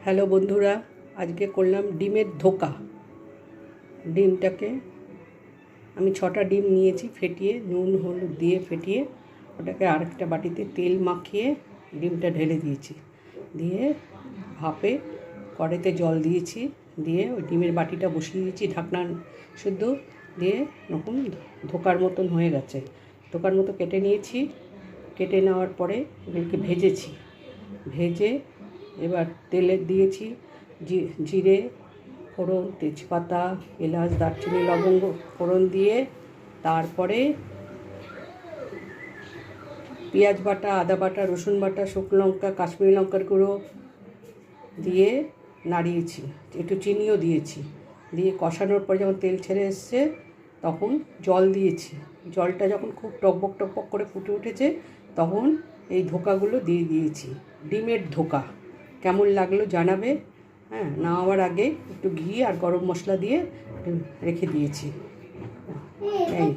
Hello বন্ধুরা, আজকে করলাম ডিমের ধোকা। ডিমটাকে আমি 6টা ডিম নিয়েছি, ফেটিয়ে নুন হলুদ দিয়ে ফেটিয়ে ওটাকে আরেকটা বাটিতে তেল মাখিয়ে ডিমটা ঢেলে দিয়েছি। দিয়ে ভাপে কড়াইতে জল দিয়েছি, দিয়ে ওই ডিমের বাটিটা বসিয়ে দিয়েছি ঢাকনা শুদ্ধ দিয়ে। এরকম ধোকার মতন হয়ে গেছে, ধোকার মতো কেটে নিয়েছি। কেটে নেওয়ার পরে এগুলোকে ভেজেছি। ভেজে এবার তেলে দিয়েছি জিরে ফোড়ন, তেজপাতা, এলাচ, দারচিনি, লবঙ্গ ফোড়ন দিয়ে তারপরে পেঁয়াজ বাটা, আদা বাটা, রসুন বাটা, শুকনো লঙ্কা, কাশ্মীরি লঙ্কার গুঁড়ো দিয়ে নাড়িয়েছি। একটু চিনিও দিয়েছি। দিয়ে কষানোর পরে যখন তেল ছেড়ে এসছে তখন জল দিয়েছি। জলটা যখন খুব টকবক টকবক করে ফুটে উঠেছে তখন এই ধোকাগুলো দিয়ে দিয়েছি। ডিমের ধোকা কেমন লাগলো জানাবে। হ্যাঁ, নামাবার আগে একটু ঘি আর গরম মশলা দিয়ে রেখে দিয়েছি। এই